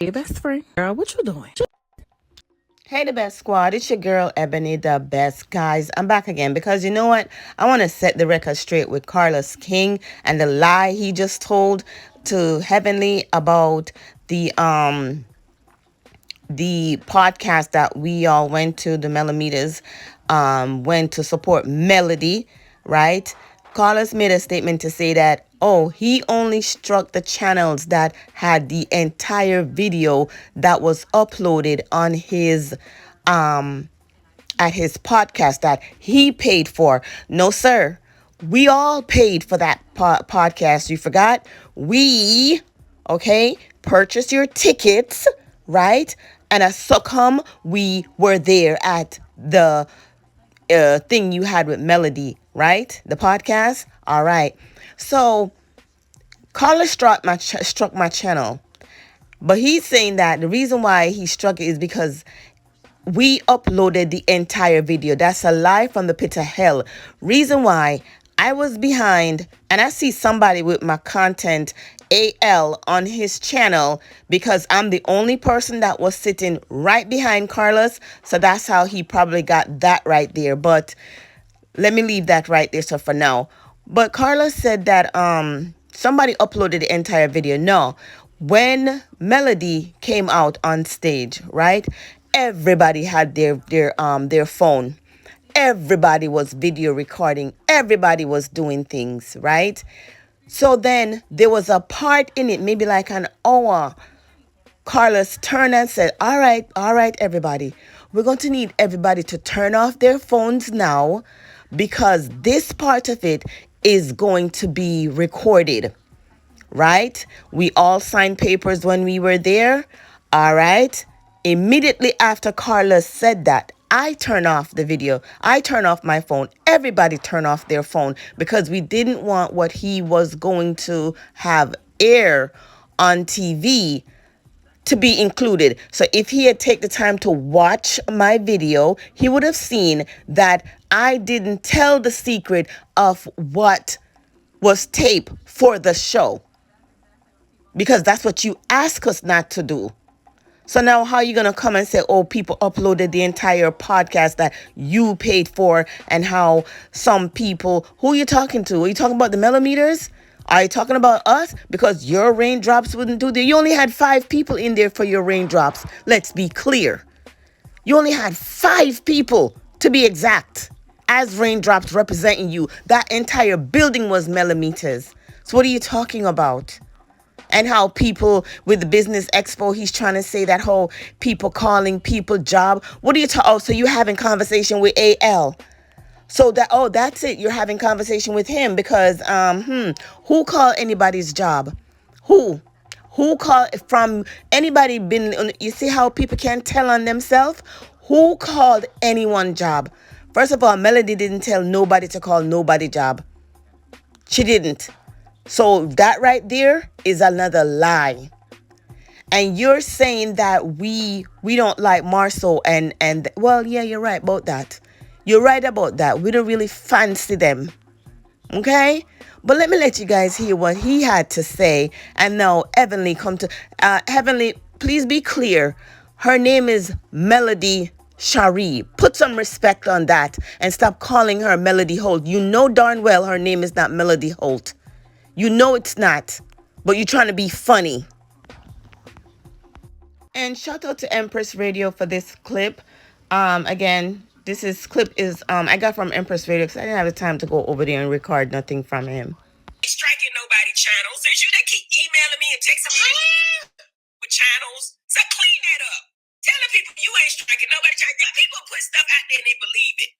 Hey, best friend. Girl, what you doing? Hey, the best squad. It's your girl, Ebony, the best. Guys, I'm back again because you know what? I want to set the record straight with Carlos King and the lie he just told to Heavenly about the podcast that we all went to, the Melometers, went to support Melody, right? Carlos made a statement to say that, oh, he only struck the channels that had the entire video that was uploaded on his at his podcast that he paid for. No, sir. We all paid for that podcast. You forgot? Okay, purchase your tickets, right? And as succumb, we were there at the thing you had with Melody, right? The podcast. All right. So Carla struck my channel, but he's saying that the reason why he struck it is because we uploaded the entire video. That's a lie from the pit of hell. Reason why I was behind, and I see somebody with my content AL on his channel because I'm the only person that was sitting right behind Carlos. So that's how he probably got that right there. But let me leave that right there. So for now, but Carlos said that somebody uploaded the entire video. No, when Melody came out on stage, right? Everybody had their phone. Everybody was video recording. Everybody was doing things, right? So then there was a part in it, maybe like an hour. Carlos turned and said, all right, everybody. We're going to need everybody to turn off their phones now because this part of it is going to be recorded, right? We all signed papers when we were there, all right? Immediately after Carlos said that, I turn off the video. I turn off my phone. Everybody turn off their phone because we didn't want what he was going to have air on TV to be included. So if he had taken the time to watch my video, he would have seen that I didn't tell the secret of what was taped for the show because that's what you ask us not to do. So now how are you going to come and say, oh, people uploaded the entire podcast that you paid for, and how some people, who are you talking to? Are you talking about the Melometers? Are you talking about us? Because your raindrops wouldn't do that. You only had 5 people in there for your raindrops. Let's be clear. You only had 5 people, to be exact, as raindrops representing you. That entire building was Melometers. So what are you talking about? And how people with the business expo, he's trying to say that whole people calling people job. What are you talking? Oh, so you're having conversation with AL. So that, oh, that's it. You're having conversation with him because who called anybody's job? Who? Who called from anybody been, you see how people can't tell on themselves? Who called anyone job? First of all, Melody didn't tell nobody to call nobody job. She didn't. So that right there is another lie. And you're saying that we don't like Marceau and well, yeah, you're right about that. You're right about that. We don't really fancy them. Okay? But let me let you guys hear what he had to say. And now Heavenly come to Heavenly, please be clear. Her name is Melody Shari. Put some respect on that and stop calling her Melody Holt. You know darn well her name is not Melody Holt. You know it's not, but you're trying to be funny. And shout out to Empress Radio for this clip. Again, this clip is I got from Empress Radio because I didn't have the time to go over there and record nothing from him. Striking nobody channels. Since you they keep emailing me and texting me with channels, so clean that up. Tell the people you ain't striking nobody channels. People put stuff out there and they believe it.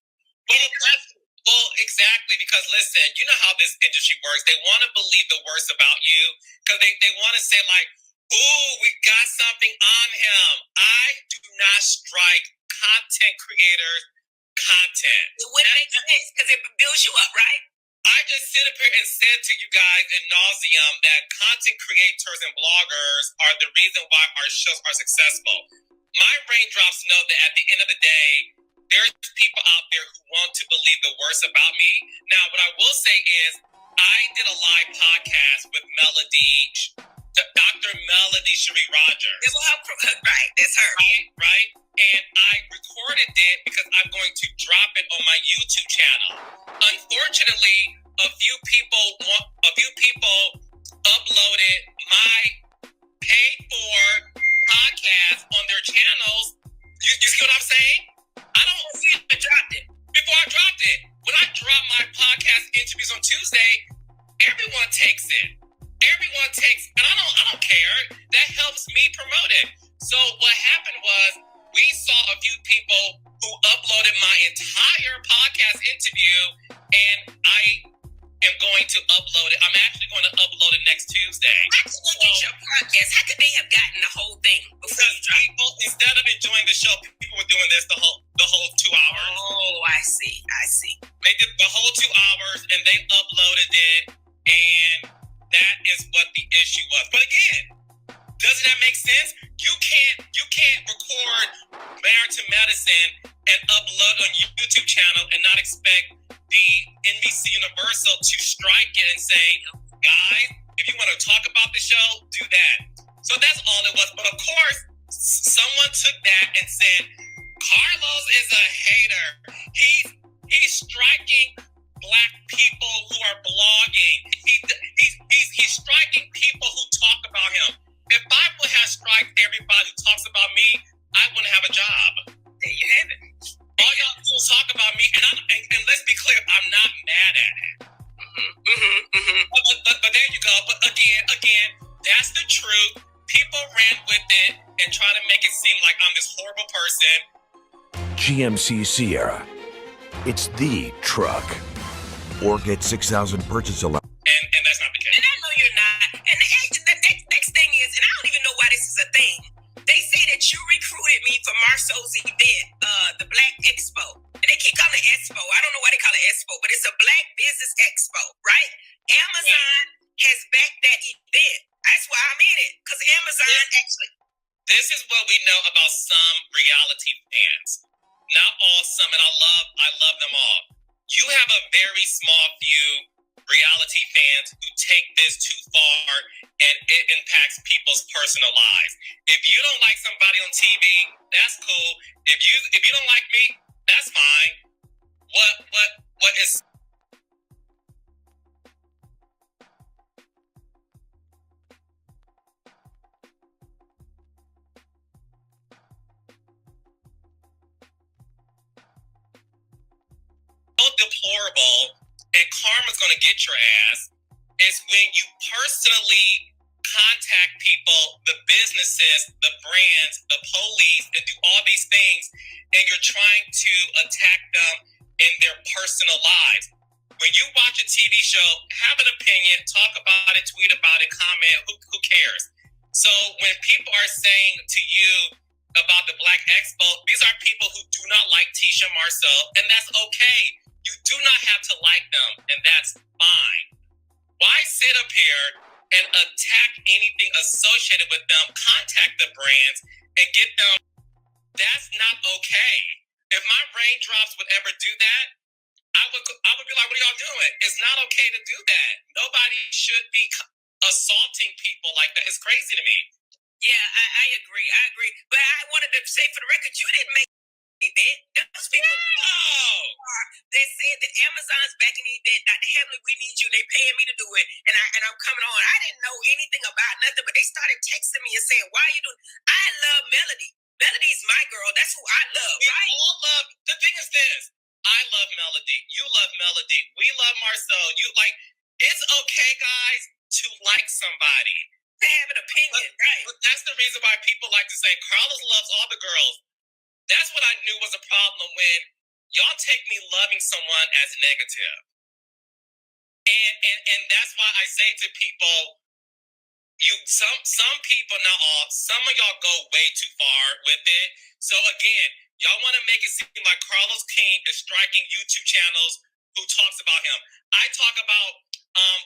Well, exactly, because listen, you know how this industry works. They want to believe the worst about you because they want to say like, ooh, we got something on him. I do not strike content creators' content. It wouldn't make sense because it builds you up, right? I just sit up here and said to you guys in nauseum that content creators and bloggers are the reason why our shows are successful. My raindrops know that at the end of the day, there's people out there who want to believe the worst about me. Now, what I will say is, I did a live podcast with Dr. Melody Cherie Rogers. Right, that's her. Right. And I recorded it because I'm going to drop it on my YouTube channel. Unfortunately, a few people uploaded my paid for podcast on their channels. You see what I'm saying? I don't see it. I dropped it. Before I dropped it, when I drop my podcast interviews on Tuesday, everyone takes it. And I don't care. That helps me promote it. So what happened was we saw a few people who uploaded my entire podcast interview, and I am going to upload it. I'm actually going to upload it next Tuesday. How could they get your podcast? How could they have gotten the whole thing? Because people, instead of enjoying the show, people were doing this the whole 2 hours. Oh, I see. They did the whole 2 hours, and they uploaded it, and that is what the issue was. But again, doesn't that make sense? You can't record Married to Medicine and upload on your YouTube channel and not expect the NBC Universal to strike it and say, guys, if you want to talk about the show, do that. So that's all it was. But of course, someone took that and said, Carlos is a hater. He's striking Black people who are blogging. He's striking people who talk about him. If I would have striked everybody who talks about me, I wouldn't have a job. There you have it. All y'all do is talk about me, and let's be clear, I'm not mad at it. But there you go. But again, that's the truth. People ran with it and try to make it seem like I'm this horrible person. GMC Sierra. It's the truck. Or get 6,000 purchase allowance. And that's not the case. And I know you're not. And the next thing is, and I don't even know why this is a thing. They say that you recruited me for Marceau's event, the Black Expo. And they keep calling it Expo. I don't know why they call it Expo, but it's a Black Business Expo, right? Amazon has backed that event. That's why I'm in it, because Amazon actually. This is what we know about some reality fans. Not all, some, and I love them all. You have a very small few reality fans who take this too far, and it impacts people's personal lives. If you don't like somebody on TV, that's cool. If you don't like me, that's fine. What is so deplorable, and karma's gonna get your ass, is when you personally contact people, the businesses, the brands, the police, and do all these things, and you're trying to attack them in their personal lives. When you watch a TV show, have an opinion, talk about it, tweet about it, comment, who cares? So when people are saying to you about the Black Expo, these are people who do not like Tisha Marceau, and that's okay. You do not have to like them, and that's fine. Why sit up here and attack anything associated with them? Contact the brands and get them. That's not okay. If my raindrops would ever do that, I would be like, what are y'all doing? It's not okay to do that. Nobody should be assaulting people like that. It's crazy to me. Yeah, I agree. But I wanted to say for the record, you didn't make the event. Those people they said that Amazon's backing the event. Dr. Heavenly, we need you. They paying me to do it, and I'm coming on. I didn't know anything about nothing, but they started texting me and saying, "Why are you doing?" I love Melody. Melody's my girl. That's who I love. We all love. The thing is this: I love Melody. You love Melody. We love Marceau. It's okay, guys, to like somebody. To have an opinion, right? But that's the reason why people like to say Carlos loves all the girls. That's what I knew was a problem when y'all take me loving someone as negative. And that's why I say to people, some people, not all, some of y'all go way too far with it. So again, y'all want to make it seem like Carlos King is striking YouTube channels who talks about him. I talk about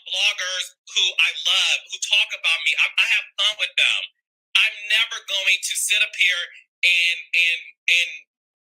bloggers who I love, who talk about me. I have fun with them. I'm never going to sit up here and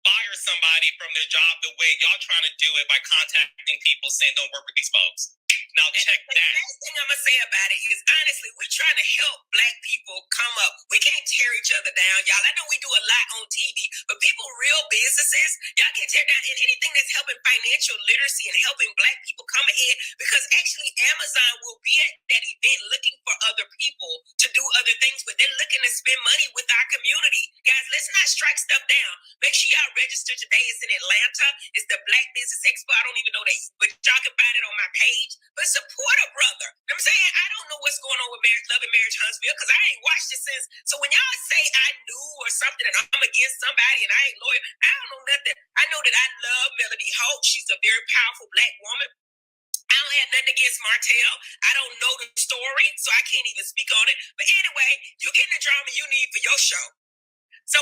fire somebody from their job the way y'all trying to do it by contacting people saying don't work with these folks. Now check that. The last thing I'm gonna say about it is honestly, we're trying to help Black people come up. We can't tear each other down, y'all. I know we do a lot on TV, but people, real businesses, y'all can tear down and anything that's helping financial literacy and helping Black people come ahead. Because actually, Amazon will be at that event looking for other people to do other things, but they're looking to spend money with our community. Guys, let's not strike stuff down. Make sure y'all register today. It's in Atlanta. It's the Black Business Expo. I don't even know that, but y'all can find it on my page. But support a brother. You know what I'm saying? I don't know what's going on with Love and Marriage Huntsville because I ain't watched it since. So when y'all say I knew or something and I'm against somebody and I ain't loyal, I don't know nothing. I know that I love Melody Holt. She's a very powerful Black woman. I don't have nothing against Martell. I don't know the story, so I can't even speak on it. But anyway, you get the drama you need for your show. So